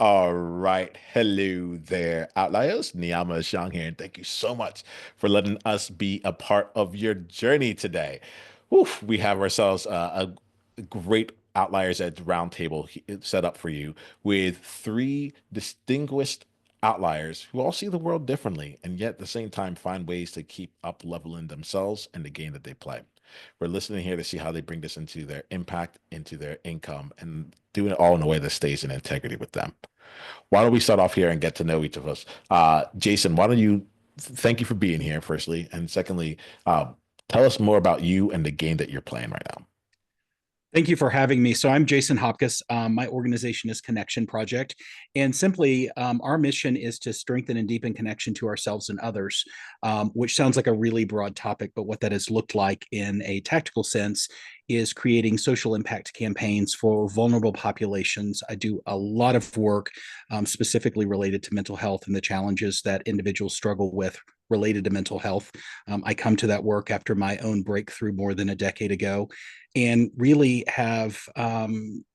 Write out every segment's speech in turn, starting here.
All right. Hello there, outliers. Niiamah Ashong here, and thank you so much for letting us be a part of your journey today. Oof, we have ourselves a great outliers at the round table set up for you with three distinguished outliers who all see the world differently and yet at the same time find ways to keep up leveling themselves and the game that they play. We're listening here to see how they bring this into their impact, into their income, and doing it all in a way that stays in integrity with them. Why don't we start off here and get to know each of us? Jason, why don't you thank you for being here, firstly, and secondly, tell us more about you and the game that you're playing right now. Thank you for having me. So I'm Jason Hopcus. My organization is Connection Project, and simply our mission is to strengthen and deepen connection to ourselves and others, which sounds like a really broad topic, but what that has looked like in a tactical sense is creating social impact campaigns for vulnerable populations. I do a lot of work specifically related to mental health and the challenges that individuals struggle with related to mental health. I come to that work after my own breakthrough more than a decade ago, and really have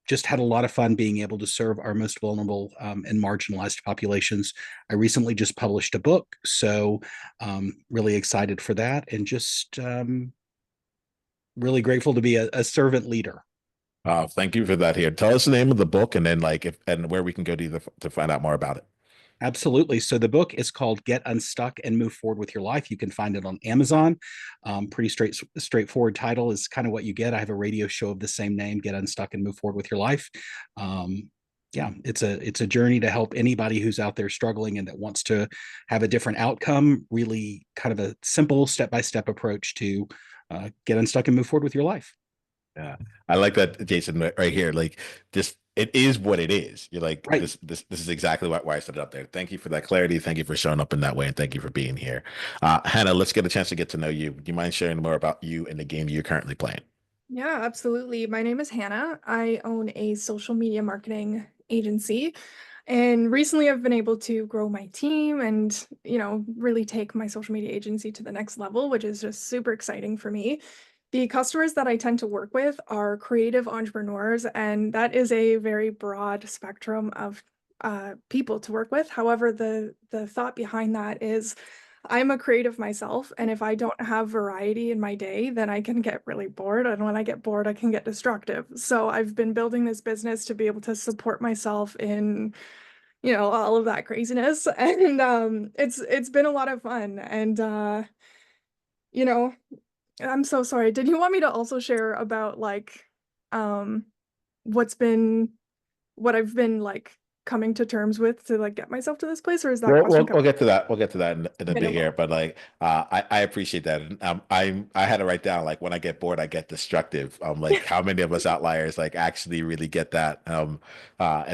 just had a lot of fun being able to serve our most vulnerable and marginalized populations. I recently just published a book, so really excited for that, and just really grateful to be a servant leader. Thank you for that. Here, tell us the name of the book, and then like if and where we can go to find out more about it. Absolutely. So the book is called Get Unstuck and Move Forward with Your Life. You can find it on Amazon. Pretty straightforward title is kind of what you get. I have a radio show of the same name, Get Unstuck and Move Forward with Your Life. Yeah, it's a journey to help anybody who's out there struggling and that wants to have a different outcome. Really, kind of a simple step-by-step approach to get unstuck and move forward with your life. Yeah, I like that, Jason, right here. Like this, it is what it is. You're like Right. this is exactly why I set it up there. Thank you for that clarity. Thank you for showing up in that way, and thank you for being here. Hannah, let's get a chance to get to know you. Do you mind sharing more about you and the game you're currently playing? Yeah, absolutely. My name is Hannah. I own a social media marketing agency. And recently I've been able to grow my team and, really take my social media agency to the next level, which is just super exciting for me. The customers that I tend to work with are creative entrepreneurs, and that is a very broad spectrum of people to work with. However, the thought behind that is I'm a creative myself, and if I don't have variety in my day, then I can get really bored. And when I get bored, I can get destructive. So I've been building this business to be able to support myself in, all of that craziness. And it's been a lot of fun. And you know, I'm so sorry. Did you want me to also share about like um what's been what I've been like coming to terms with to like get myself to this place, or is that We'll, question we'll, covered? we'll get to that. We'll get to that in a bit here. Minimal. But like, I appreciate that. And I had to write down like when I get bored, I get destructive. Like how many of us outliers like actually really get that? And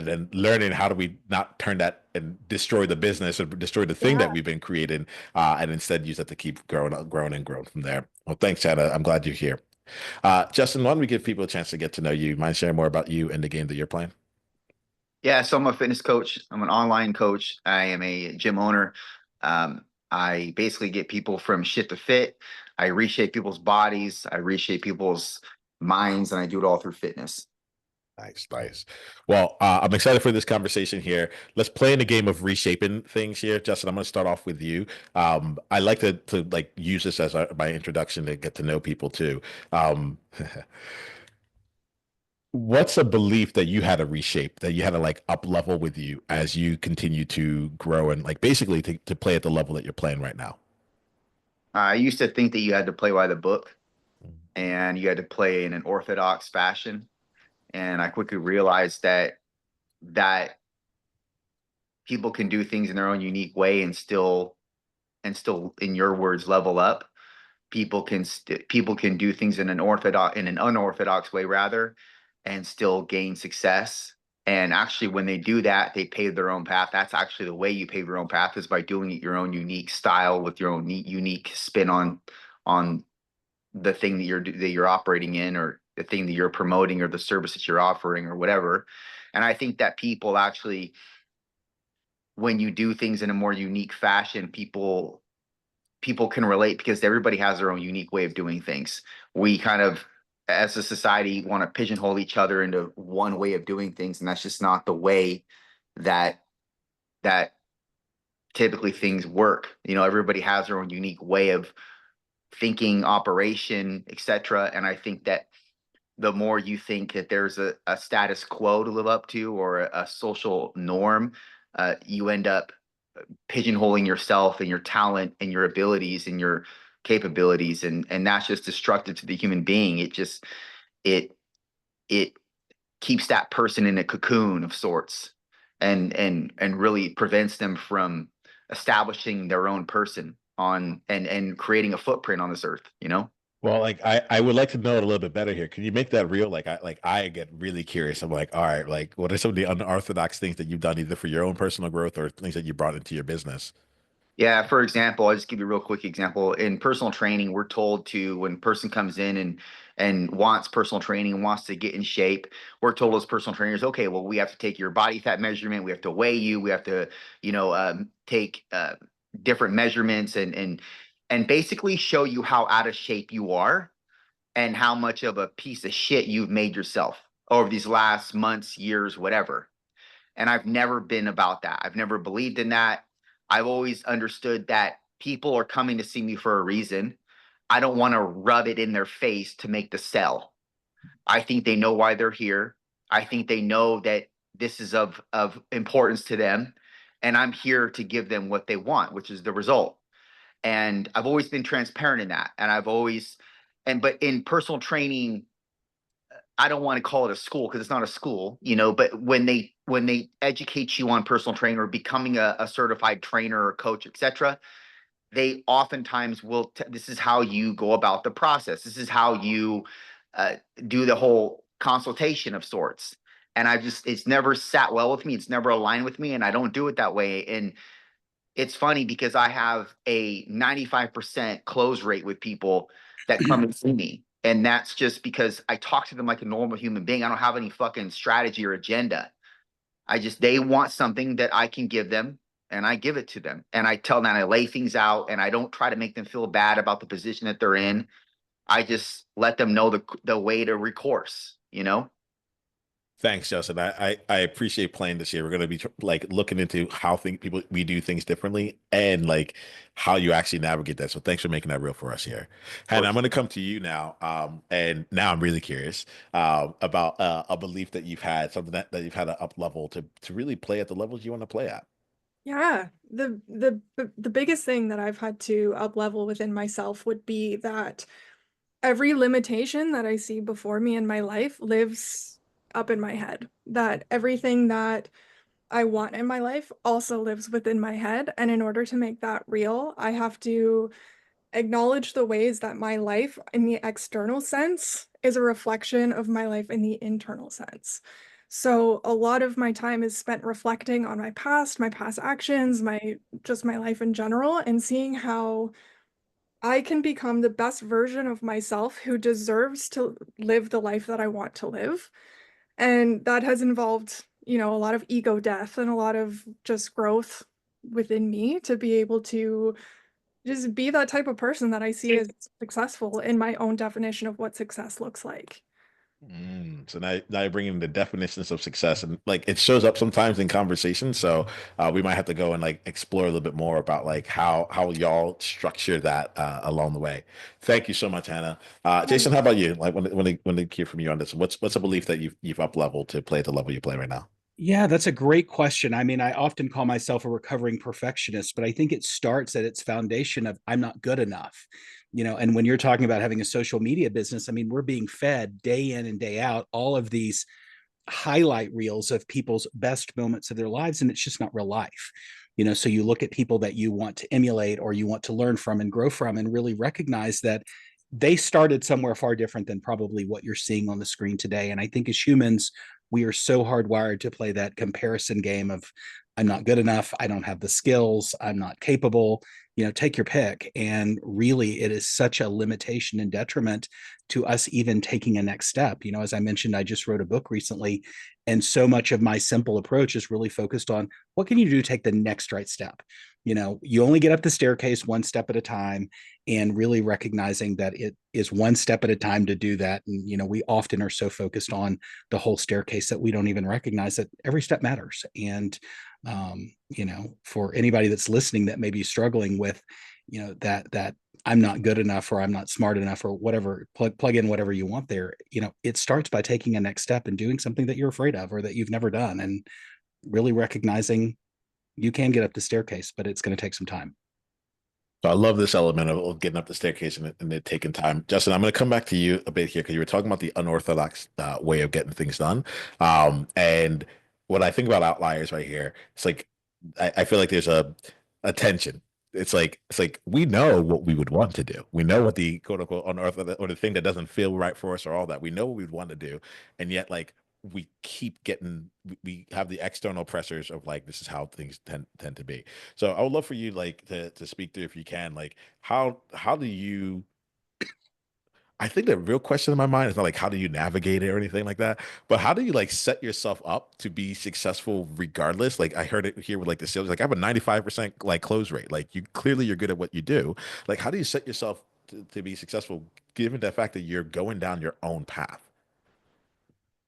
then learning how do we not turn that and destroy the business or destroy the thing that Yeah. we've been creating, and instead use that to keep growing and growing from there. Well, thanks, Chad. I'm glad you're here. Justin, why don't we give people a chance to get to know you? Mind sharing more about you and the game that you're playing? Yeah, so I'm a fitness coach. I'm an online coach. I am a gym owner. I basically get people from shit to fit. I reshape people's bodies. I reshape people's minds, and I do it all through fitness. Nice, nice. Well, I'm excited for this conversation here. Let's play in a game of reshaping things here. Justin, I'm going to start off with you. I like to like use this as my introduction to get to know people too. Um, what's a belief that you had to reshape, that you had to like up level with you as you continue to grow and like basically to play at the level that you're playing right now? I used to think that you had to play by the book and you had to play in an orthodox fashion, and I quickly realized that people can do things in their own unique way and still, in your words, level up. People can do things in an unorthodox way rather, and still gain success. And actually, when they do that, they pave their own path. That's actually the way you pave your own path, is by doing it your own unique style with your own unique spin on the thing that you're operating in, or the thing that you're promoting, or the service that you're offering, or whatever. And I think that people actually, when you do things in a more unique fashion, people can relate, because everybody has their own unique way of doing things. We kind of, as a society, want to pigeonhole each other into one way of doing things, and that's just not the way that that typically things work. You know, everybody has their own unique way of thinking, operation, etc. And I think that the more you think that there's a status quo to live up to or a social norm, you end up pigeonholing yourself and your talent and your abilities and your capabilities, and that's just destructive to the human being. It it keeps that person in a cocoon of sorts, and really prevents them from establishing their own person on and creating a footprint on this earth, you know. Well, like I would like to know it a little bit better here. Can you make that real? I get really curious. I'm like, all right, like what are some of the unorthodox things that you've done either for your own personal growth or things that you brought into your business? Yeah, for example, I'll just give you a real quick example. In personal training, we're told to, when a person comes in and wants personal training and wants to get in shape, we're told as personal trainers, okay, well, we have to take your body fat measurement, we have to weigh you, we have to, take different measurements and basically show you how out of shape you are and how much of a piece of shit you've made yourself over these last months, years, whatever. And I've never been about that. I've never believed in that. I've always understood that people are coming to see me for a reason. I don't want to rub it in their face to make the sell. I think they know why they're here. I think they know that this is of importance to them. And I'm here to give them what they want, which is the result. And I've always been transparent in that. And but in personal training, I don't want to call it a school because it's not a school, but when they educate you on personal training or becoming a certified trainer or coach, etc., they oftentimes will this is how you go about the process. This is how you do the whole consultation of sorts. And it's never sat well with me. It's never aligned with me. And I don't do it that way. And it's funny because I have a 95% close rate with people that come and see me. And that's just because I talk to them like a normal human being. I don't have any fucking strategy or agenda. They want something that I can give them, and I give it to them. And I tell them, I lay things out, and I don't try to make them feel bad about the position that they're in. I just let them know the way to recourse, you know? Thanks, Justin. I appreciate playing this year. We're going to be like looking into how people we do things differently and like how you actually navigate that. So thanks for making that real for us here. Of And I'm course. going to come to you now. And now I'm really curious about a belief that you've had, something that you've had to up level to really play at the levels you want to play at. Yeah, the biggest thing that I've had to up level within myself would be that every limitation that I see before me in my life lives up in my head. That everything that I want in my life also lives within my head. And in order to make that real, I have to acknowledge the ways that my life in the external sense is a reflection of my life in the internal sense. So a lot of my time is spent reflecting on my past actions, my life in general, and seeing how I can become the best version of myself who deserves to live the life that I want to live. And that has involved, a lot of ego death and a lot of just growth within me to be able to just be that type of person that I see as successful in my own definition of what success looks like. So now you're bringing the definitions of success, and like it shows up sometimes in conversation. So we might have to go and like explore a little bit more about like how y'all structure that along the way. Thank you so much, Hannah. Yeah. Jason, how about you? Like when they hear from you on this, what's a belief that you've up leveled to play at the level you play right now? Yeah, that's a great question. I mean, I often call myself a recovering perfectionist, but I think it starts at its foundation of I'm not good enough. And when you're talking about having a social media business, I mean, we're being fed day in and day out all of these highlight reels of people's best moments of their lives, and it's just not real life. So you look at people that you want to emulate or you want to learn from and grow from and really recognize that they started somewhere far different than probably what you're seeing on the screen today. And I think as humans, we are so hardwired to play that comparison game of I'm not good enough, I don't have the skills, I'm not capable. take your pick. And really, it is such a limitation and detriment to us even taking a next step. As I mentioned, I just wrote a book recently, and so much of my simple approach is really focused on what can you do to take the next right step. You only get up the staircase one step at a time, and really recognizing that it is one step at a time to do that. And we often are so focused on the whole staircase that we don't even recognize that every step matters. And for anybody that's listening that may be struggling with, that I'm not good enough, or I'm not smart enough, or whatever, plug in whatever you want there. It starts by taking a next step and doing something that you're afraid of or that you've never done, and really recognizing you can get up the staircase, but it's going to take some time. So I love this element of getting up the staircase and it taking time. Justin, I'm going to come back to you a bit here because you were talking about the unorthodox way of getting things done. And what I think about outliers right here, it's like I feel like there's a tension. It's like we know what we would want to do. We know what the quote unquote unorthodox or the thing that doesn't feel right for us or all that. We know what we'd want to do, and yet like we keep getting we have the external pressures of like this is how things tend to be. So I would love for you like to speak through if you can like how do you I think the real question in my mind is not like how do you navigate it or anything like that, but how do you like set yourself up to be successful regardless? Like I heard it here with like the sales, like I have a 95% like close rate. Like you're good at what you do. Like how do you set yourself to be successful given the fact that you're going down your own path?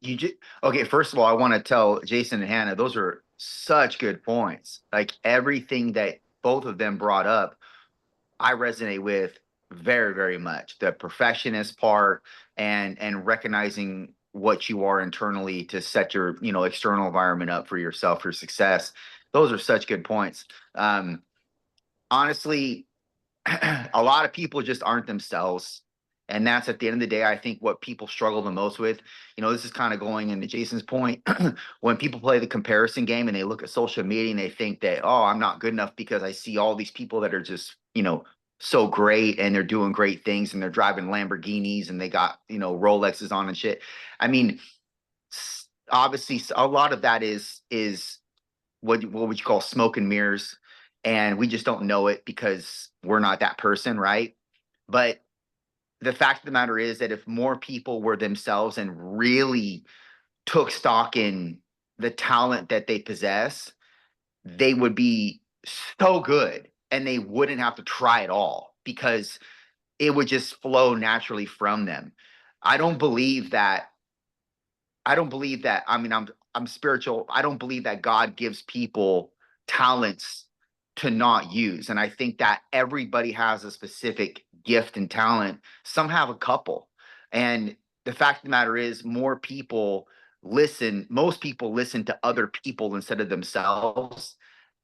You just okay. First of all, I want to tell Jason and Hannah, those are such good points. Like everything that both of them brought up, I resonate with very, very much. The perfectionist part and recognizing what you are internally to set your, external environment up for yourself for success. Those are such good points. Honestly, a lot of people just aren't themselves. And that's at the end of the day, I think what people struggle the most with. This is kind of going into Jason's point. When people play the comparison game and they look at social media and they think that, oh, I'm not good enough because I see all these people that are just, so great and they're doing great things and they're driving Lamborghinis and they got, Rolexes on and shit. I mean, obviously a lot of that is what would you call smoke and mirrors, and we just don't know it because we're not that person, right? But the fact of the matter is that if more people were themselves and really took stock in the talent that they possess, they would be so good and they wouldn't have to try at all because it would just flow naturally from them. I don't believe that I mean, I'm spiritual. I don't believe that God gives people talents to not use. And I think that everybody has a specific gift and talent. Some have a couple. And the fact of the matter is most people listen to other people instead of themselves,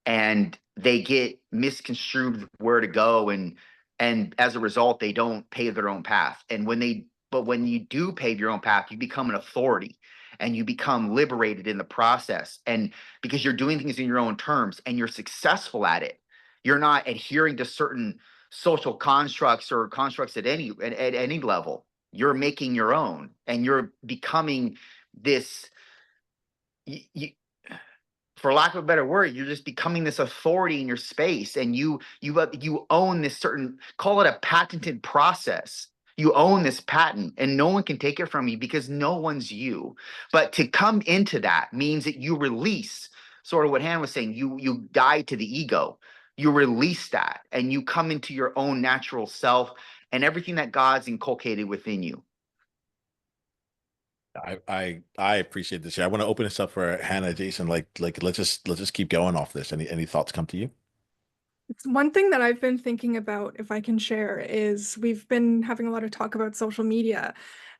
and they get misconstrued where to go, and as a result they don't pave their own path. And when you do pave your own path, you become an authority and you become liberated in the process. And because you're doing things in your own terms and you're successful at it, you're not adhering to certain social constructs or constructs at any level. You're making your own and you're becoming this for lack of a better word, you're just becoming this authority in your space, and you own this certain, call it a patented process. You own this patent, and no one can take it from you because no one's you. But to come into that means that you release sort of what Hannah was saying. You die to the ego. You release that, and you come into your own natural self and everything that God's inculcated within you. I appreciate this. I want to open this up for Hannah, Jason. Like let's just keep going off this. Any thoughts come to you? It's one thing that I've been thinking about, if I can share, is we've been having a lot of talk about social media.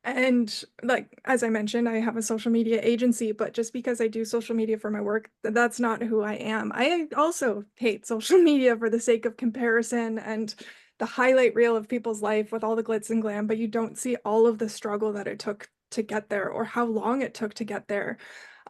And like, as I mentioned, I have a social media agency, but just because I do social media for my work, that's not who I am. I also hate social media for the sake of comparison and the highlight reel of people's life with all the glitz and glam, but you don't see all of the struggle that it took to get there or how long it took to get there.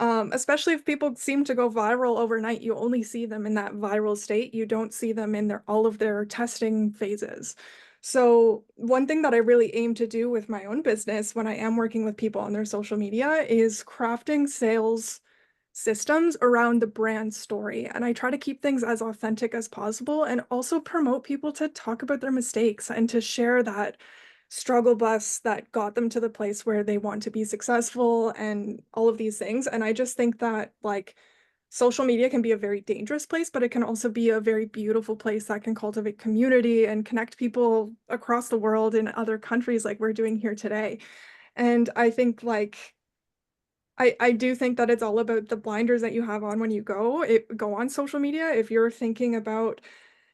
Especially if people seem to go viral overnight, you only see them in that viral state. You don't see them in all of their testing phases. So one thing that I really aim to do with my own business when I am working with people on their social media is crafting systems around the brand story. And I try to keep things as authentic as possible and also promote people to talk about their mistakes and to share that struggle bus that got them to the place where they want to be successful and all of these things. And I just think that like social media can be a very dangerous place, but it can also be a very beautiful place that can cultivate community and connect people across the world in other countries like we're doing here today. And I think like I do think that it's all about the blinders that you have on when you go on social media. If you're thinking about,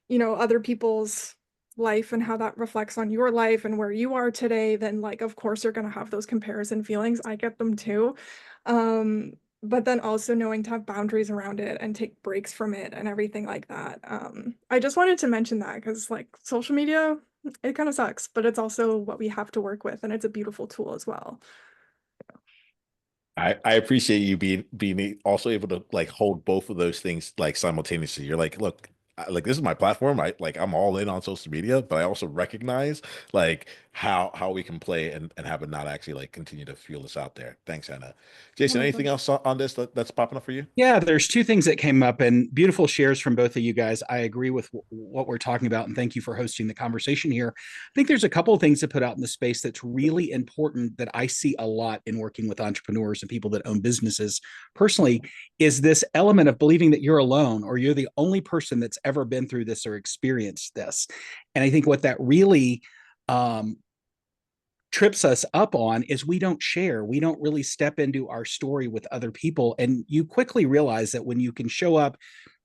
you know, other people's life and how that reflects on your life and where you are today, then like of course you're going to have those comparison feelings. I get them too. Um, but then also knowing to have boundaries around it and take breaks from it and everything like that. I just wanted to mention that because like social media, it kind of sucks, but it's also what we have to work with and it's a beautiful tool as well. I appreciate you being also able to like hold both of those things like simultaneously. You're like, look, like this is my platform. I'm all in on social media, but I also recognize like how we can play and have it not actually like continue to fuel us out there. Thanks, Hannah. Jason, anything else on this that's popping up for you? Yeah, there's two things that came up and beautiful shares from both of you guys. I agree with what we're talking about, and thank you for hosting the conversation here. I think there's a couple of things to put out in the space that's really important that I see a lot in working with entrepreneurs and people that own businesses personally is this element of believing that you're alone or you're the only person that's ever been through this or experienced this. And I think what that really trips us up on is we don't share. We don't really step into our story with other people. And you quickly realize that when you can show up,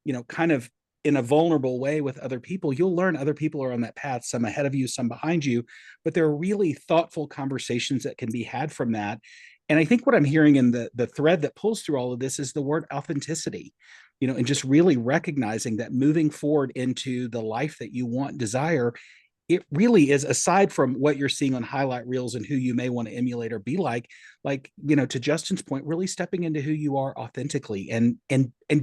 you know, kind of in a vulnerable way with other people, you'll learn other people are on that path, some ahead of you, some behind you. But there are really thoughtful conversations that can be had from that. And I think what I'm hearing in the thread that pulls through all of this is the word authenticity, you know, and just really recognizing that moving forward into the life that you want, desire, it really is, aside from what you're seeing on highlight reels and who you may want to emulate or be like, you know, to Justin's point, really stepping into who you are authentically and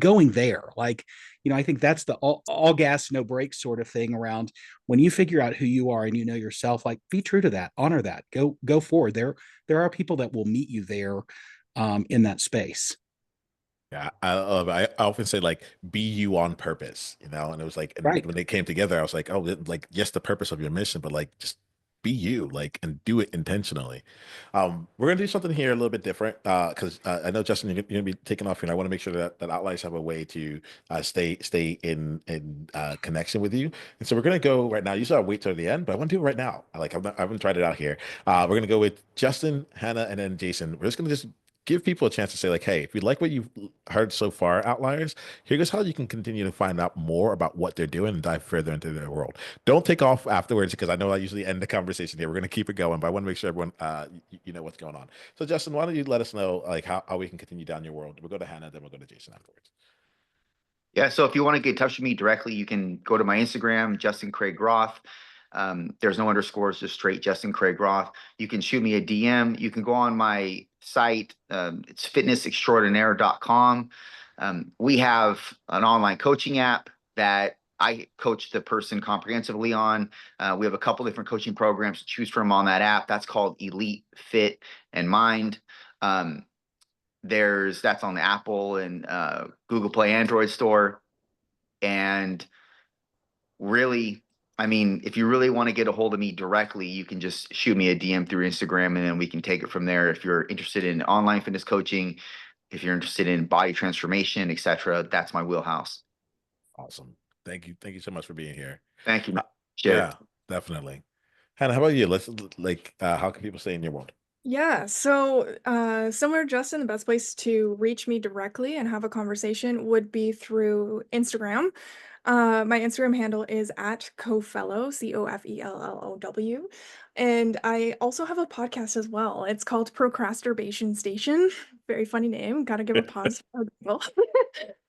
going there. Like, you know, I think that's the all gas no brakes sort of thing around when you figure out who you are and you know yourself, like be true to that, honor that, go forward. There are people that will meet you there in that space. Yeah, I love it. I often say like be you on purpose, you know, and it was like and Right. when they came together, I was like, oh, like yes, the purpose of your mission, but like just be you, like and do it intentionally. We're gonna do something here a little bit different because I know Justin, you're gonna be taking off here, and I want to make sure that outliers have a way to stay in connection with you. And so we're gonna go right now. Usually I wait till the end, but I want to do it right now. I haven't tried it out here. We're gonna go with Justin, Hannah, and then Jason. We're just gonna just give people a chance to say like, hey, if you like what you've heard so far, outliers, here's how you can continue to find out more about what they're doing and dive further into their world. Don't take off afterwards because I know I usually end the conversation here. We're going to keep it going, but I want to make sure everyone you know what's going on. So Justin, why don't you let us know like how we can continue down your world? We'll go to Hannah, then we'll go to Jason afterwards. Yeah, so if you want to get in touch with me directly, you can go to my Instagram, Justin Craig Roth. There's no underscores, just straight Justin Craig Roth. You can shoot me a DM. You can go on my site. It's fitnessextraordinaire.com. We have an online coaching app that I coach the person comprehensively on. We have a couple different coaching programs to choose from on that app. That's called Elite Fit and Mind. That's on the Apple and Google Play Android store. And really, I mean, if you really want to get a hold of me directly, you can just shoot me a DM through Instagram and then we can take it from there. If you're interested in online fitness coaching, if you're interested in body transformation, etc., that's my wheelhouse. Awesome. Thank you so much for being here. Thank you, Uh, man. Appreciate it. yeah, definitely. Hannah, how about you? Let's like how can people stay in your world? Yeah, so similar to Justin, the best place to reach me directly and have a conversation would be through Instagram. My Instagram handle is at Cofellow, COFELLOW. And I also have a podcast as well. It's called Procrastination Station. Very funny name. Gotta give a pause for Google.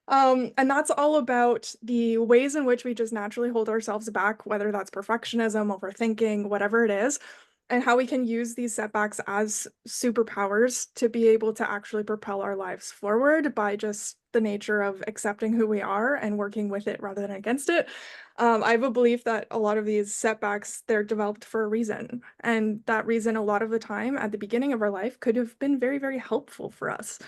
And that's all about the ways in which we just naturally hold ourselves back, whether that's perfectionism, overthinking, whatever it is, and how we can use these setbacks as superpowers to be able to actually propel our lives forward by just the nature of accepting who we are and working with it rather than against it. I have a belief that a lot of these setbacks, they're developed for a reason. And that reason, a lot of the time at the beginning of our life, could have been very, very helpful for us.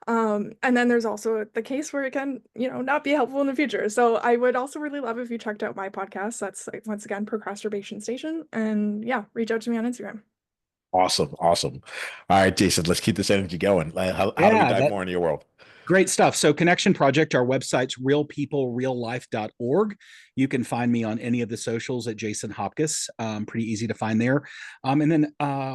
And then there's also the case where it can, not be helpful in the future. So I would also really love if you checked out my podcast. That's like, once again, Procrastination Station. And yeah, reach out to me on Instagram. Awesome. Awesome. All right, Jason, let's keep this energy going. Like, how do we Yeah, dive that more into your world? great stuff. So Connection Project, our website's realpeoplereallife.org. You can find me on any of the socials at Jason Hopcus. Pretty easy to find there. And then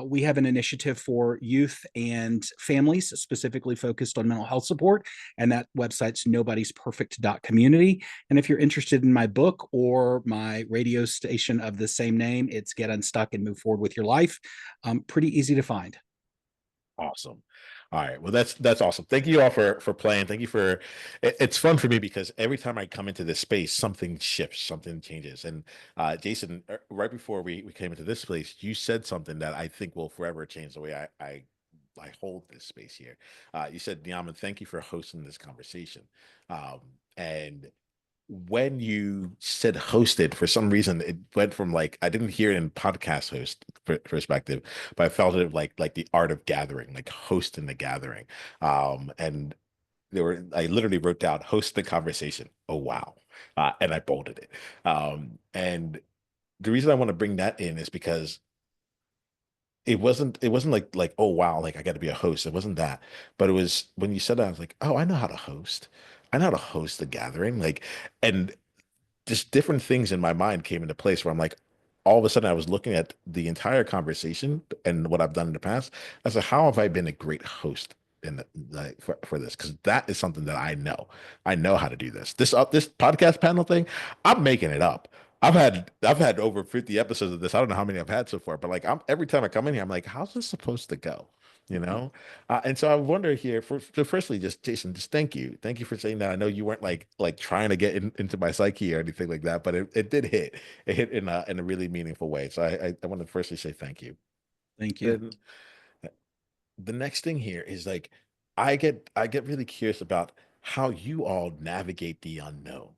we have an initiative for youth and families specifically focused on mental health support. And that website's nobodiesperfect.community. And if you're interested in my book or my radio station of the same name, it's Get Unstuck and Move Forward with Your Life. Pretty easy to find. Awesome. All right. Well, that's awesome. Thank you all for playing. Thank you for it's fun for me because every time I come into this space, something shifts, something changes. And Jason, right before we came into this place, you said something that I think will forever change the way I hold this space here. You said, Niiamah, thank you for hosting this conversation. And when you said hosted, for some reason it went from like I didn't hear it in podcast host perspective, but I felt it like the art of gathering, like hosting the gathering. And I literally wrote down host the conversation. Oh wow. And I bolded it. And the reason I want to bring that in is because it wasn't like oh wow, like I got to be a host. It wasn't that, but it was when you said that, I was like, oh, I know how to host. I know how to host the gathering. Like, and just different things in my mind came into place where I'm like, all of a sudden I was looking at the entire conversation and what I've done in the past. I said, how have I been a great host for this? Because that is something that I know. I know how to do this. This podcast panel thing, I'm making it up. I've had over 50 episodes of this. I don't know how many I've had so far, but like every time I come in here, I'm like, how's this supposed to go? You know? And so I wonder here so firstly, just Jason, just thank you for saying that. I know you weren't like trying to get into my psyche or anything like that, but it did hit. It hit in a really meaningful way. So I want to firstly say thank you. Thank you. Then the next thing here is like I get really curious about how you all navigate the unknown,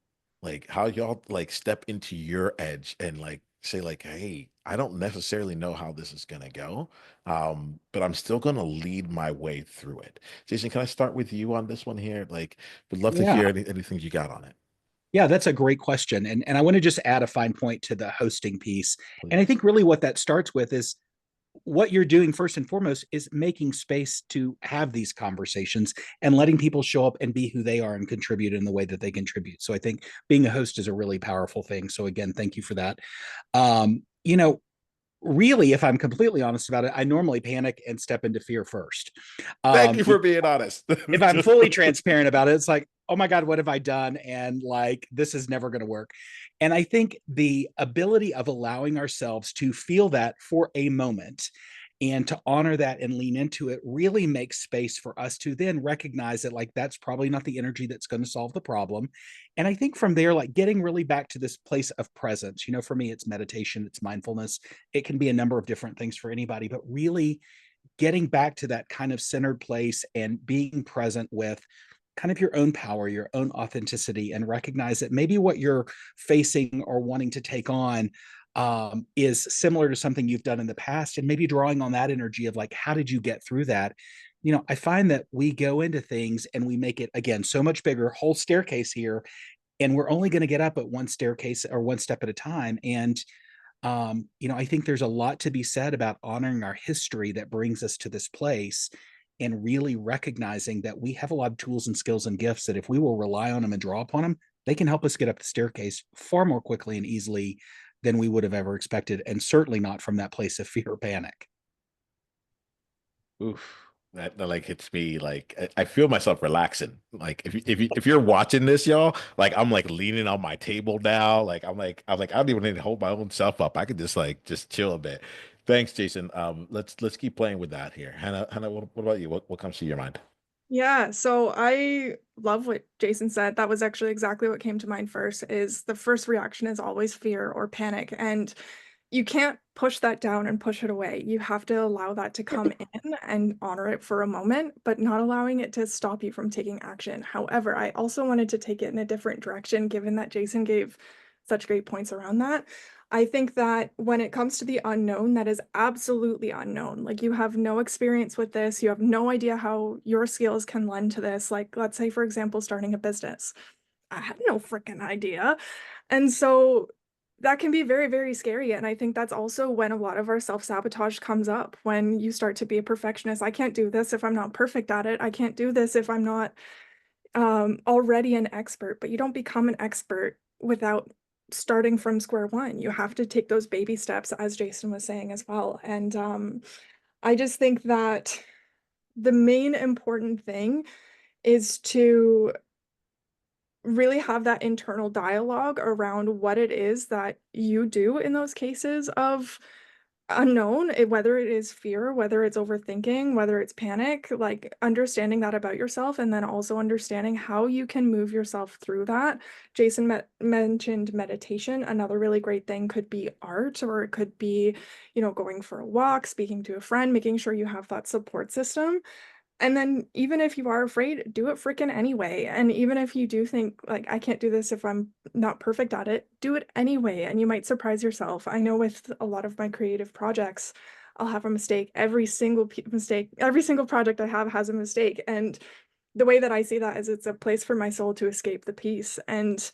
like how y'all like step into your edge and like say like, hey, I don't necessarily know how this is gonna go, but I'm still gonna lead my way through it. Jason, can I start with you on this one here? Like, would love to Yeah. hear anything you got on it, Yeah, that's a great question. And I want to just add a fine point to the hosting piece. And I please. think really what that starts with is what you're doing first and foremost is making space to have these conversations and letting people show up and be who they are and contribute in the way that they contribute. So I think being a host is a really powerful thing. So again, thank you for that. You know, really, if I'm completely honest about it, I normally panic and step into fear first. Thank you You for being honest. if I'm Just fully transparent about it, it's like, oh my God, what have I done? And like, this is never going to work. And I think the ability of allowing ourselves to feel that for a moment and to honor that and lean into it really makes space for us to then recognize that, like, that's probably not the energy that's going to solve the problem. And I think from there, like, getting really back to this place of presence, for me, it's meditation, it's mindfulness. It can be a number of different things for anybody, but really getting back to that kind of centered place and being present with kind of your own power, your own authenticity, and recognize that maybe what you're facing or wanting to take on is similar to something you've done in the past, and maybe drawing on that energy of like, how did you get through that? I find that we go into things and we make it again so much bigger, whole staircase here, and we're only going to get up at one staircase or one step at a time. And I think there's a lot to be said about honoring our history that brings us to this place and really recognizing that we have a lot of tools and skills and gifts that if we will rely on them and draw upon them, they can help us get up the staircase far more quickly and easily than we would have ever expected. And certainly not from that place of fear or panic. Oof. That like hits me like I feel myself relaxing. Like if you're watching this, y'all, like I'm like leaning on my table now. Like I'm like I don't even need to hold my own self up. I could just chill a bit. Thanks, Jason. Let's keep playing with that here. Hannah, what about you? What comes to your mind? Yeah, so I love what Jason said. That was actually exactly what came to mind first, is the first reaction is always fear or panic. And you can't push that down and push it away. You have to allow that to come in and honor it for a moment, but not allowing it to stop you from taking action. However, I also wanted to take it in a different direction, given that Jason gave such great points around that. I think that when it comes to the unknown, that is absolutely unknown. Like, you have no experience with this. You have no idea how your skills can lend to this. Like, let's say, for example, starting a business. I had no freaking idea. And so that can be very, very scary. And I think that's also when a lot of our self-sabotage comes up, when you start to be a perfectionist. I can't do this if I'm not perfect at it. I can't do this if I'm not already an expert. But you don't become an expert without starting from square one. You have to take those baby steps, as Jason was saying as well. And I just think that the main important thing is to really have that internal dialogue around what it is that you do in those cases of unknown, whether it is fear, whether it's overthinking, whether it's panic, like understanding that about yourself, and then also understanding how you can move yourself through that. Jason mentioned meditation. Another really great thing could be art, or it could be, going for a walk, speaking to a friend, making sure you have that support system. And then even if you are afraid, do it freaking anyway. And even if you do think, like, I can't do this if I'm not perfect at it, do it anyway. And you might surprise yourself. I know with a lot of my creative projects, I'll have a mistake. Every single mistake, every single project I have has a mistake. And the way that I see that is it's a place for my soul to escape the peace. And,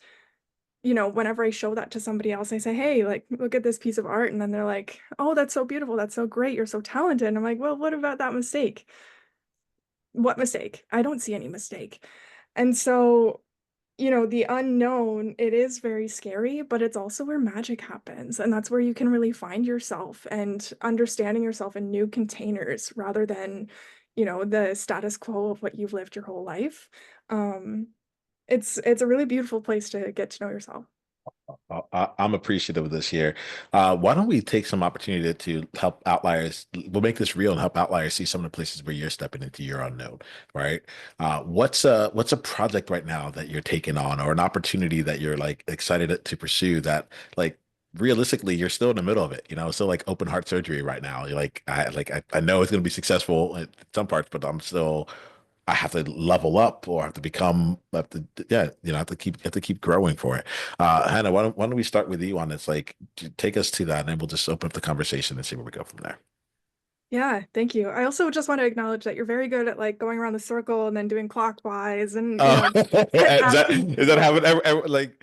whenever I show that to somebody else, I say, hey, like, look at this piece of art. And then they're like, oh, that's so beautiful. That's so great. You're so talented. And I'm like, well, what about that mistake? What mistake? I don't see any mistake. And so, the unknown, it is very scary, but it's also where magic happens. And that's where you can really find yourself and understanding yourself in new containers rather than, the status quo of what you've lived your whole life. It's a really beautiful place to get to know yourself. I'm appreciative of this here. Why don't we take some opportunity to help outliers? We'll make this real and help outliers see some of the places where you're stepping into your unknown, right? What's a project right now that you're taking on, or an opportunity that you're like excited to pursue that, like, realistically you're still in the middle of it, still like open heart surgery right now. You're like, I know it's going to be successful in some parts, but I have to level up, or have to become, yeah, have to keep growing for it. Hannah, why don't we start with you on this? Like, take us to that, and then we'll just open up the conversation and see where we go from there. Yeah, thank you. I also just want to acknowledge that you're very good at like going around the circle and then doing clockwise and Is that happening like,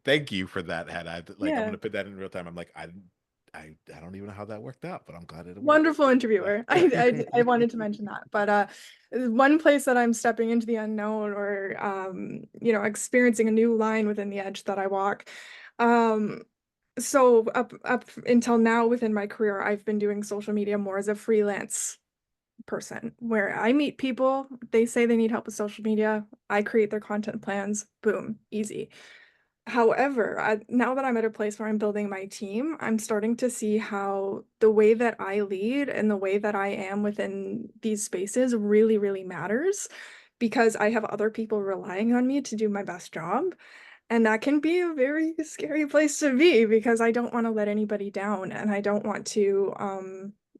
thank you for that, Hannah. Like, I'm yeah. gonna put that in real time. I'm like, I don't even know how that worked out, but I'm glad it worked. Wonderful interviewer. I wanted to mention that, but one place that I'm stepping into the unknown, or experiencing a new line within the edge that I walk. So up until now within my career, I've been doing social media more as a freelance person, where I meet people, they say they need help with social media, I create their content plans, boom, easy. However, now that I'm at a place where I'm building my team, I'm starting to see how the way that I lead and the way that I am within these spaces really, really matters, because I have other people relying on me to do my best job. And that can be a very scary place to be, because I don't want to let anybody down, and I don't want to,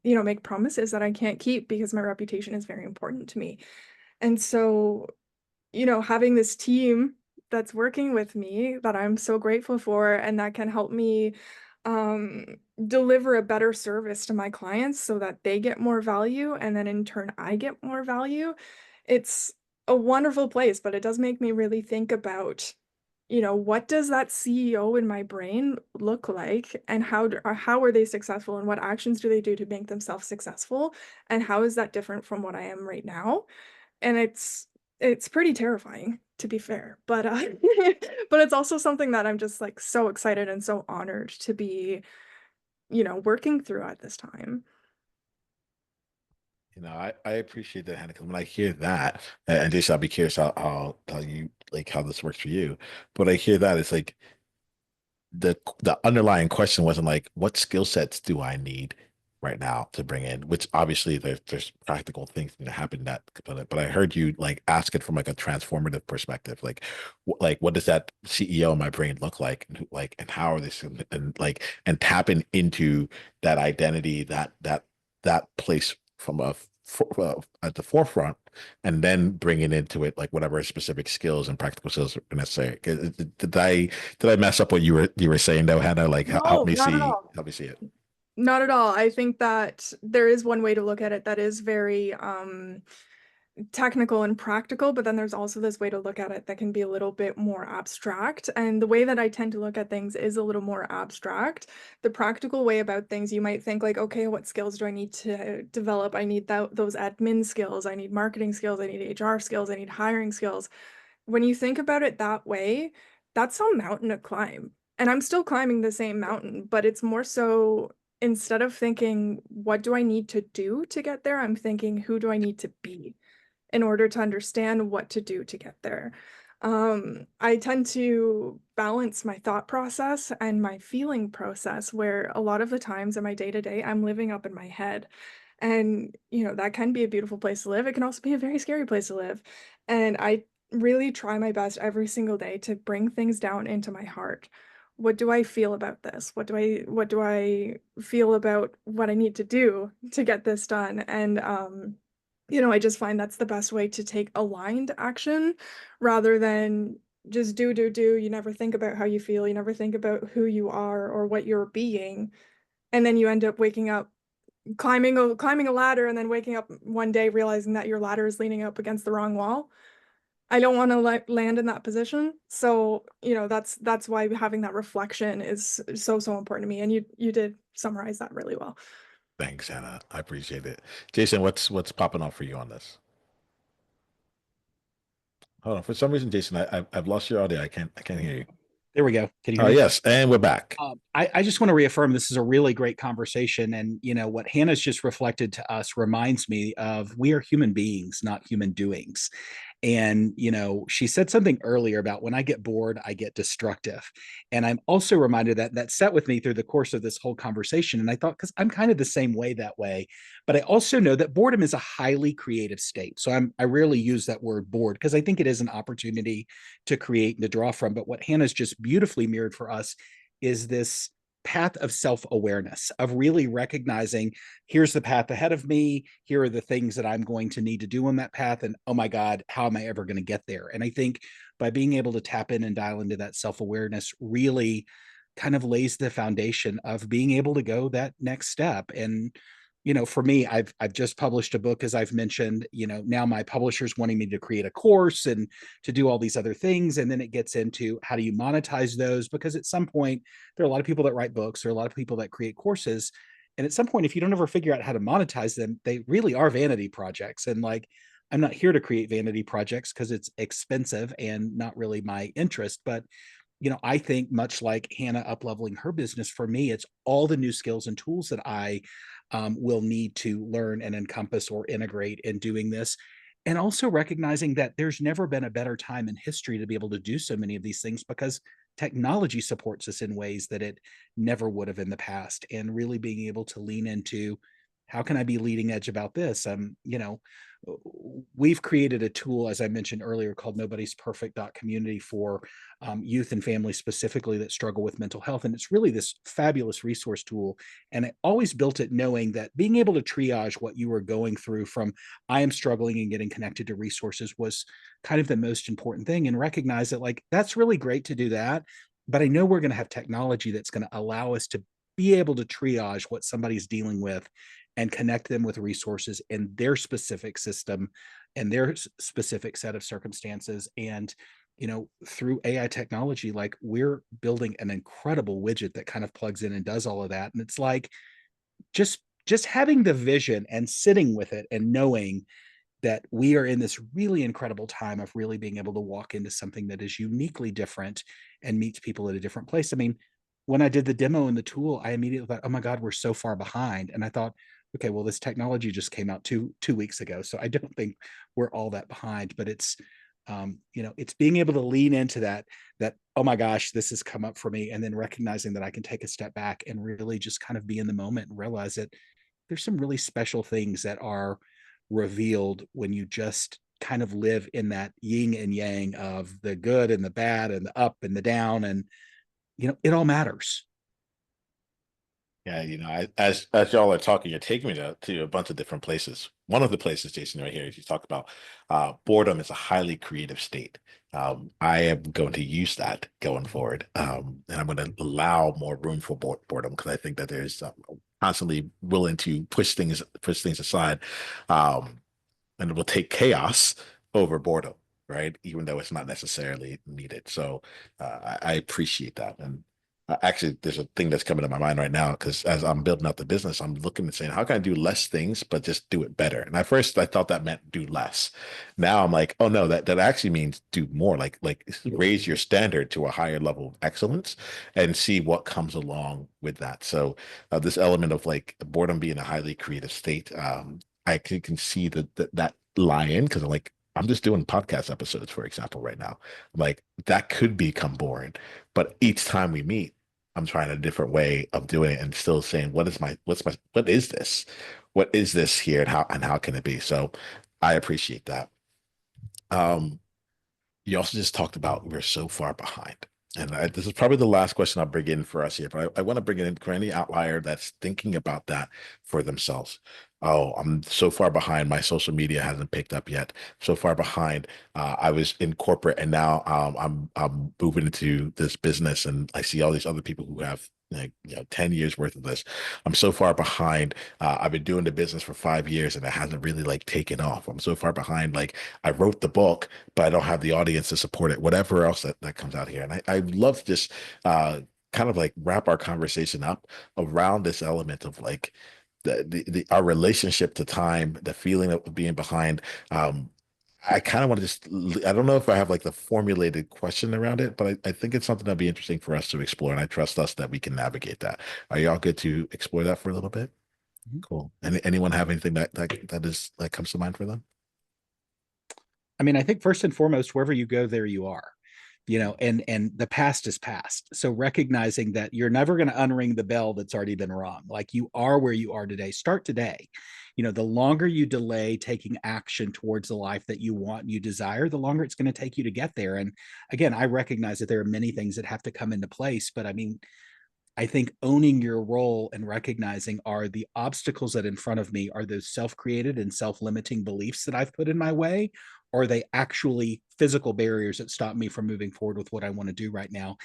make promises that I can't keep, because my reputation is very important to me. And so, having this team that's working with me that I'm so grateful for, and that can help me um, deliver a better service to my clients so that they get more value, and then in turn I get more value. It's a wonderful place, but it does make me really think about, what does that CEO in my brain look like, and how are they successful, and what actions do they do to make themselves successful, and how is that different from what I am right now? And it's pretty terrifying, to be fair, but but it's also something that I'm just like so excited and so honored to be, working through at this time. I appreciate that, Hannah, because when I hear that, and Jason, I'll be curious how you, like, how this works for you. But I hear that, it's like the underlying question wasn't like, what skill sets do I need right now to bring in? Which obviously there's practical things that happen that, but I heard you like ask it from like a transformative perspective, like what does that CEO in my brain look like, and and how are they, and tapping into that identity, that place from a at the forefront, and then bringing into it like whatever specific skills and practical skills are necessary. Did I mess up what you were saying though, Hannah? Like No, not at all. help me see it. Not at all. I think that there is one way to look at it that is very technical and practical, but then there's also this way to look at it that can be a little bit more abstract. And the way that I tend to look at things is a little more abstract. The practical way about things, you might think like, okay, what skills do I need to develop? I need those admin skills. I need marketing skills. I need HR skills. I need hiring skills. When you think about it that way, that's a mountain to climb. And I'm still climbing the same mountain, but it's more so instead of thinking, what do I need to do to get there? I'm thinking, who do I need to be in order to understand what to do to get there? I tend to balance my thought process and my feeling process, where a lot of the times in my day to day, I'm living up in my head. And, that can be a beautiful place to live. It can also be a very scary place to live. And I really try my best every single day to bring things down into my heart. What do I feel about this? What do I feel about what I need to do to get this done? And I just find that's the best way to take aligned action rather than just do. You never think about how you feel, you never think about who you are or what you're being. And then you end up waking up climbing a ladder and then waking up one day realizing that your ladder is leaning up against the wrong wall. I don't want to land in that position. So, that's why having that reflection is so important to me. And you did summarize that really well. Thanks, Hannah. I appreciate it. Jason, what's popping off for you on this? Hold on. For some reason, Jason, I've lost your audio. I can't hear you. There we go. Can you Oh, hear me? yes, and we're back. I just want to reaffirm this is a really great conversation. And, what Hannah's just reflected to us reminds me of we are human beings, not human doings. And, she said something earlier about when I get bored, I get destructive. And I'm also reminded that sat with me through the course of this whole conversation. And I thought, because I'm kind of the same way that way, but I also know that boredom is a highly creative state. So I rarely use that word bored because I think it is an opportunity to create and to draw from. But what Hannah's just beautifully mirrored for us is this path of self-awareness, of really recognizing here's the path ahead of me, here are the things that I'm going to need to do on that path, and oh my god, how am I ever going to get there? And I think by being able to tap in and dial into that self-awareness really kind of lays the foundation of being able to go that next step. And for me, I've just published a book, as I've mentioned. Now my publisher's wanting me to create a course and to do all these other things, and then it gets into how do you monetize those? Because at some point, there are a lot of people that write books, there are a lot of people that create courses, and at some point, if you don't ever figure out how to monetize them, they really are vanity projects. And like, I'm not here to create vanity projects because it's expensive and not really my interest, but I think much like Hannah up leveling her business, for me, it's all the new skills and tools that I will need to learn and encompass or integrate in doing this. And also recognizing that there's never been a better time in history to be able to do so many of these things because technology supports us in ways that it never would have in the past. And really being able to lean into how can I be leading edge about this? We've created a tool, as I mentioned earlier, called Nobody's Perfect community for youth and families specifically that struggle with mental health. And it's really this fabulous resource tool. And I always built it knowing that being able to triage what you were going through from I am struggling and getting connected to resources was kind of the most important thing, and recognize that like, that's really great to do that. But I know we're going to have technology that's going to allow us to be able to triage what somebody's dealing with and connect them with resources in their specific system and their specific set of circumstances. And, through AI technology, like we're building an incredible widget that kind of plugs in and does all of that. And it's like, just having the vision and sitting with it and knowing that we are in this really incredible time of really being able to walk into something that is uniquely different and meets people at a different place. I mean, when I did the demo and the tool, I immediately thought, oh my God, we're so far behind. And I thought, okay, well, this technology just came out two weeks ago. So I don't think we're all that behind, but it's, it's being able to lean into that, oh my gosh, this has come up for me. And then recognizing that I can take a step back and really just kind of be in the moment and realize that there's some really special things that are revealed when you just kind of live in that yin and yang of the good and the bad and the up and the down. And, it all matters. Yeah, as y'all are talking, you're taking me to a bunch of different places. one of the places, Jason, right here, is you talk about boredom is a highly creative state. I am going to use that going forward, and I'm going to allow more room for boredom because I think that there's constantly willing to push things aside, um, and it will take chaos over boredom, right? Even though it's not necessarily needed. So I appreciate that. And actually, there's a thing that's coming to my mind right now because as I'm building out the business, I'm looking and saying, how can I do less things but just do it better? And at first, I thought that meant do less. Now I'm like, oh no, that actually means do more. Like raise your standard to a higher level of excellence and see what comes along with that. So this element of like boredom being a highly creative state, I can see that lie in because I'm just doing podcast episodes, for example, right now. Like that could become boring, but each time we meet, I'm trying a different way of doing it and still saying, what is this? What is this here and how can it be? So I appreciate that. Um, you also just talked about we're so far behind. And this is probably the last question I'll bring in for us here, but I want to bring it in for any outlier that's thinking about that for themselves. Oh, I'm so far behind. My social media hasn't picked up yet. So far behind. I was in corporate, and now I'm moving into this business, and I see all these other people who have 10 years worth of this. I'm so far behind. I've been doing the business for 5 years and it hasn't really like taken off. I'm so far behind. Like I wrote the book, but I don't have the audience to support it, whatever else that comes out here. And I love to just kind of like wrap our conversation up around this element of like our relationship to time, the feeling of being behind. I kind of want to just, I don't know if I have like the formulated question around it, but I think it's something that'd be interesting for us to explore. And I trust us that we can navigate that. Are y'all good to explore that for a little bit? Cool. Anyone have anything that comes to mind for them? I mean, I think first and foremost, wherever you go, there you are, and the past is past. So recognizing that you're never going to unring the bell that's already been rung. Like you are where you are today. Start today. The longer you delay taking action towards the life that you want and you desire, the longer it's going to take you to get there. And again, I recognize that there are many things that have to come into place, but I mean, I think owning your role and recognizing are the obstacles that in front of me are those self-created and self-limiting beliefs that I've put in my way, or are they actually physical barriers that stop me from moving forward with what I want to do right now?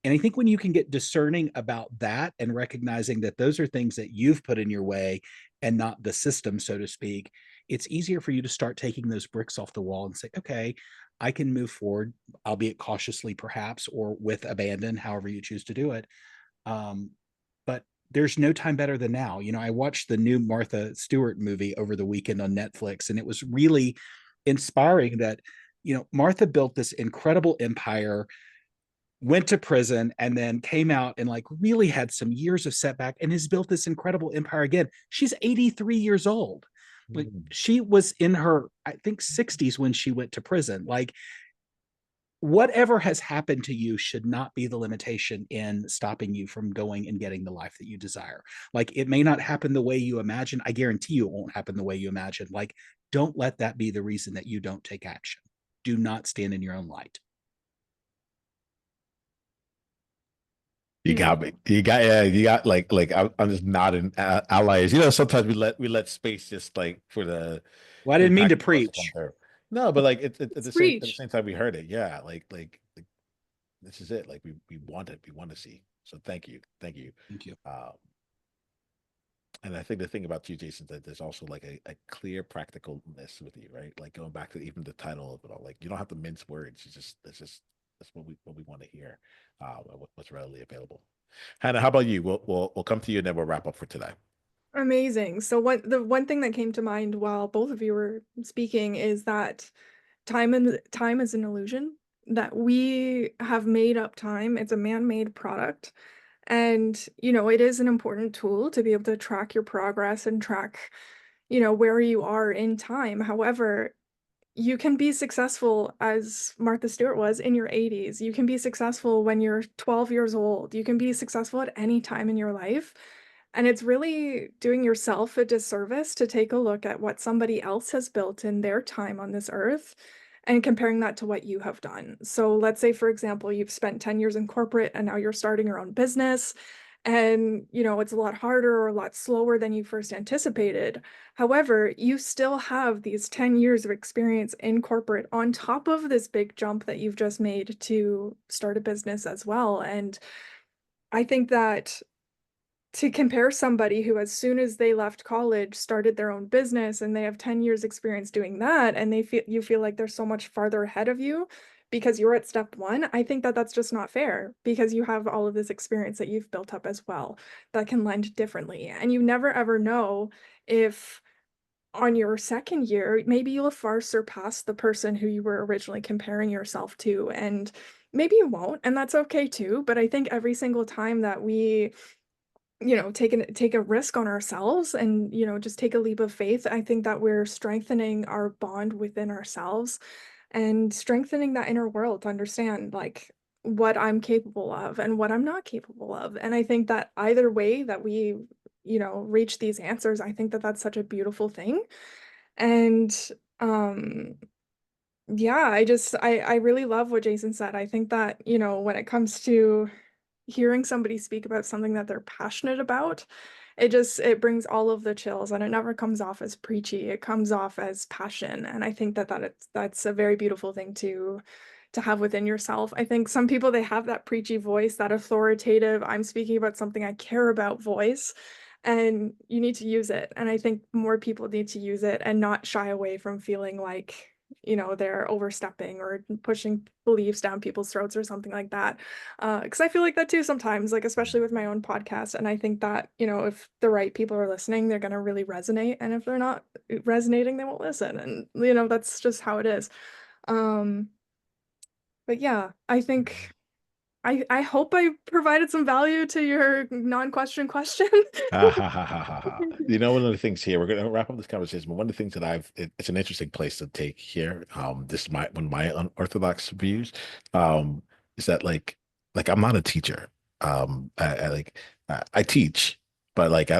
And I think when you can get discerning about that and recognizing that those are things that you've put in your way and not the system, so to speak, it's easier for you to start taking those bricks off the wall and say, okay, I can move forward, albeit cautiously perhaps, or with abandon, however you choose to do it. But there's no time better than now. I watched the new Martha Stewart movie over the weekend on Netflix, and it was really inspiring that, Martha built this incredible empire, went to prison, and then came out and like really had some years of setback and has built this incredible empire again. She's 83 years old. Like she was in her, I think, 60s when she went to prison. Like whatever has happened to you should not be the limitation in stopping you from going and getting the life that you desire. Like it may not happen the way you imagine. I guarantee you it won't happen the way you imagine. Like don't let that be the reason that you don't take action. Do not stand in your own light. You got me. You got yeah. You got I'm just nodding allies. Sometimes we let space just like for the Well, I didn't mean to impact of what's going preach. through. No, but like at the Preach. same time we heard it. Yeah, like this is it. Like we want it. We want to see. So thank you. Thank you. Um, and I think the thing about you, Jason, that there's also like a clear practicalness with you, right? Like going back to even the title of it all. Like you don't have to mince words. That's what we want to hear. What's readily available. Hannah, how about you? We'll come to you and then we'll wrap up for today. Amazing. So the one thing that came to mind while both of you were speaking is that time is an illusion, that we have made up time. It's a man-made product. And, it is an important tool to be able to track your progress and track, where you are in time. However, you can be successful as Martha Stewart was in your 80s. You can be successful when you're 12 years old. You can be successful at any time in your life. And it's really doing yourself a disservice to take a look at what somebody else has built in their time on this earth and comparing that to what you have done. So let's say, for example, you've spent 10 years in corporate and now you're starting your own business and it's a lot harder or a lot slower than you first anticipated. However, you still have these 10 years of experience in corporate on top of this big jump that you've just made to start a business as well. And I think that to compare somebody who, as soon as they left college, started their own business and they have 10 years experience doing that, and you feel like they're so much farther ahead of you because you're at step one, I think that that's just not fair, because you have all of this experience that you've built up as well that can lend differently. And you never ever know if on your second year, maybe you'll far surpass the person who you were originally comparing yourself to. And maybe you won't, and that's okay too. But I think every single time that we take a risk on ourselves and, just take a leap of faith, I think that we're strengthening our bond within ourselves and strengthening that inner world to understand like what I'm capable of and what I'm not capable of. And I think that either way that we, reach these answers, I think that that's such a beautiful thing. And um yeah, I really love what Jason said. I think that, when it comes to hearing somebody speak about something that they're passionate about, it brings all of the chills, and it never comes off as preachy. It comes off as passion. And I think that's a very beautiful thing to have within yourself. I think some people, they have that preachy voice, that authoritative, I'm speaking about something I care about voice, and you need to use it. And I think more people need to use it and not shy away from feeling like, they're overstepping or pushing beliefs down people's throats or something like that. Because I feel like that too sometimes, like especially with my own podcast. And I think that, if the right people are listening, they're going to really resonate. And if they're not resonating, they won't listen. And, that's just how it is. Um, but yeah, I think I hope I provided some value to your non-question question. Ha ha ha ha ha ha. One of the things here, we're going to wrap up this conversation, but one of the things that it's an interesting place to take here. This is one of my unorthodox views, is that like I'm not a teacher. I teach, but like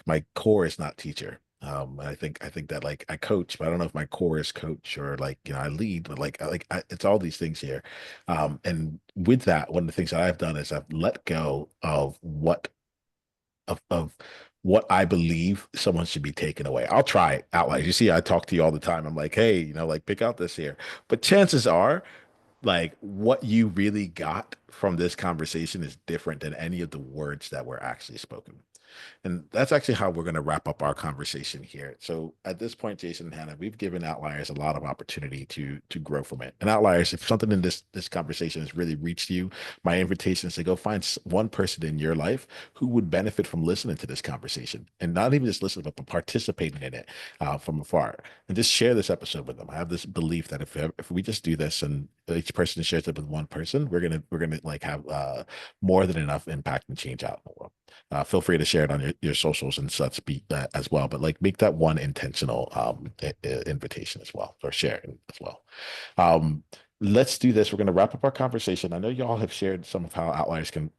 my core is not teacher. I think that like I coach, but I don't know if my core is coach, or I lead, but it's all these things here. And with that, one of the things that I've done is I've let go of what I believe someone should be taken away. I'll try outliers. You see, I talk to you all the time. I'm like, hey, pick out this here. But chances are, like, what you really got from this conversation is different than any of the words that were actually spoken. And that's actually how we're going to wrap up our conversation here. So at this point, Jason and Hannah, we've given Outliers a lot of opportunity to grow from it. And Outliers, if something in this conversation has really reached you, my invitation is to go find one person in your life who would benefit from listening to this conversation, and not even just listening, but participating in it from afar, and just share this episode with them. I have this belief that if we just do this and each person shares it with one person, we're gonna like have more than enough impact and change out in the world. Feel free to share it on your socials and such as well, but like make that one intentional invitation as well, or share it as well. Um, let's do this. We're going to wrap up our conversation. I know you all have shared some of how Outliers can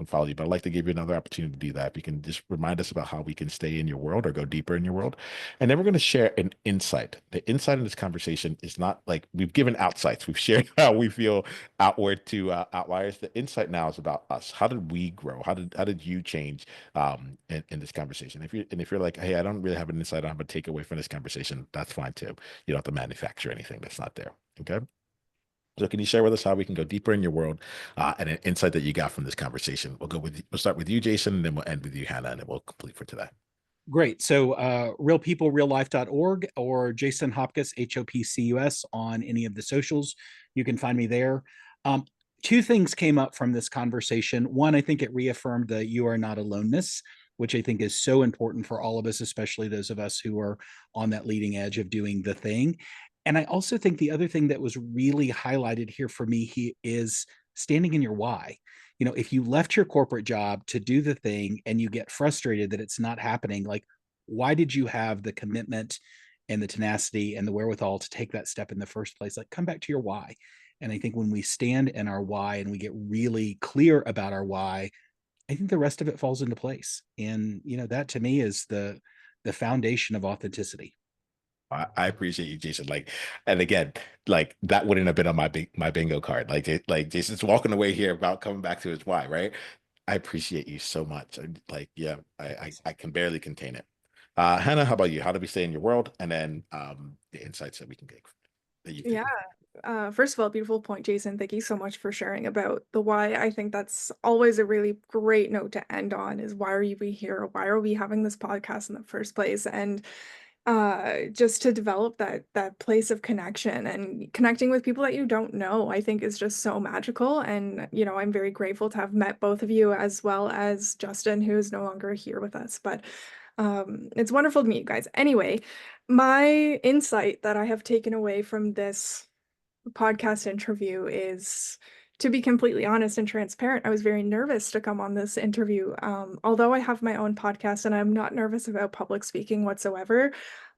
follow you, but I'd like to give you another opportunity to do that. If you can just remind us about how we can stay in your world or go deeper in your world. And then we're going to share an insight. The insight in this conversation is not like we've given outsights. We've shared how we feel outward to Outliers. The insight now is about us. How did we grow? How did you change in this conversation? If you're like, hey, I don't really have an insight on, but take away from this conversation, that's fine too. You don't have to manufacture anything that's not there. Okay. So can you share with us how we can go deeper in your world and an insight that you got from this conversation? We'll start with you, Jason, and then we'll end with you, Hannah, and then we'll complete for today. Great. So realpeoplereallife.org or Jason Hopcus, Hopcus on any of the socials. You can find me there. Two things came up from this conversation. One, I think it reaffirmed the you are not aloneness, which I think is so important for all of us, especially those of us who are on that leading edge of doing the thing. And I also think the other thing that was really highlighted here for me is standing in your why. If you left your corporate job to do the thing and you get frustrated that it's not happening, like, why did you have the commitment and the tenacity and the wherewithal to take that step in the first place? Like, come back to your why. And I think when we stand in our why and we get really clear about our why, I think the rest of it falls into place. And, that to me is the foundation of authenticity. I appreciate you, Jason. And again, like that wouldn't have been on my bingo card. Like Jason's walking away here about coming back to his why, right? I appreciate you so much. Like, yeah, I can barely contain it. Hannah, how about you? How do we stay in your world? And then the insights that we can get that you've Yeah. given. First of all, beautiful point, Jason. Thank you so much for sharing about the why. I think that's always a really great note to end on is why are we here? Why are we having this podcast in the first place? And just to develop that place of connection and connecting with people that you don't know, I think is just so magical. And, you know, I'm very grateful to have met both of you as well as Justin, who is no longer here with us. But it's wonderful to meet you guys. Anyway, my insight that I have taken away from this podcast interview is, to be completely honest and transparent, I was very nervous to come on this interview. Although I have my own podcast and I'm not nervous about public speaking whatsoever,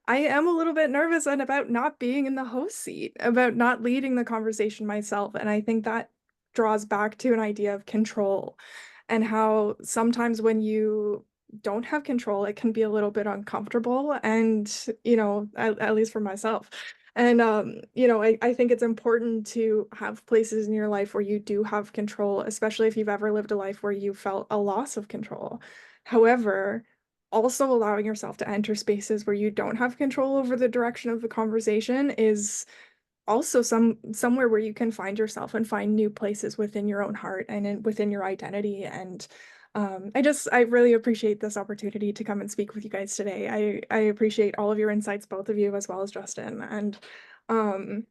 I am a little bit nervous and about not being in the host seat, about not leading the conversation myself. And I think that draws back to an idea of control and how sometimes when you don't have control, it can be a little bit uncomfortable. And, you know, at least for myself. And you know, I think it's important to have places in your life where you do have control, especially if you've ever lived a life where you felt a loss of control. However, also allowing yourself to enter spaces where you don't have control over the direction of the conversation is also somewhere where you can find yourself and find new places within your own heart and within your identity. And I really appreciate this opportunity to come and speak with you guys today. I appreciate all of your insights, both of you, as well as Justin. And um,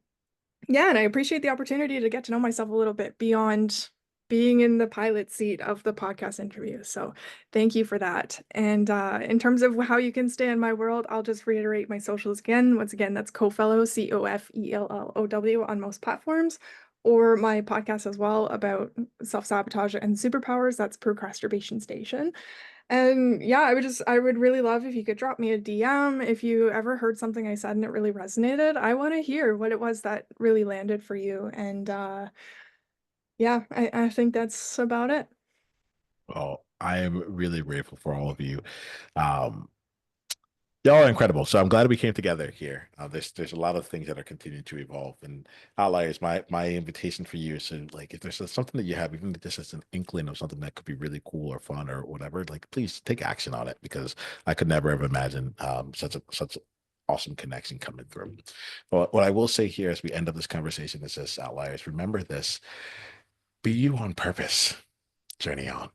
yeah, and I appreciate the opportunity to get to know myself a little bit beyond being in the pilot seat of the podcast interview. So thank you for that. And in terms of how you can stay in my world, I'll just reiterate my socials again. Once again, that's Cofellow, COFELLOW on most platforms, or my podcast as well about self-sabotage and superpowers. That's Procrastination Station. And yeah, I would really love if you could drop me a DM if you ever heard something I said and it really resonated. I want to hear what it was that really landed for you. And yeah, I think that's about it. Well, I am really grateful for all of you. Um, Y'all are incredible. So I'm glad we came together here. There's a lot of things that are continuing to evolve. And outliers, my invitation for you is to, like, if there's something that you have, even if this is an inkling of something that could be really cool or fun or whatever, like, please take action on it, because I could never have imagined such an awesome connection coming through. But what I will say here as we end up this conversation is this: outliers, remember this: be you on purpose. Journey on.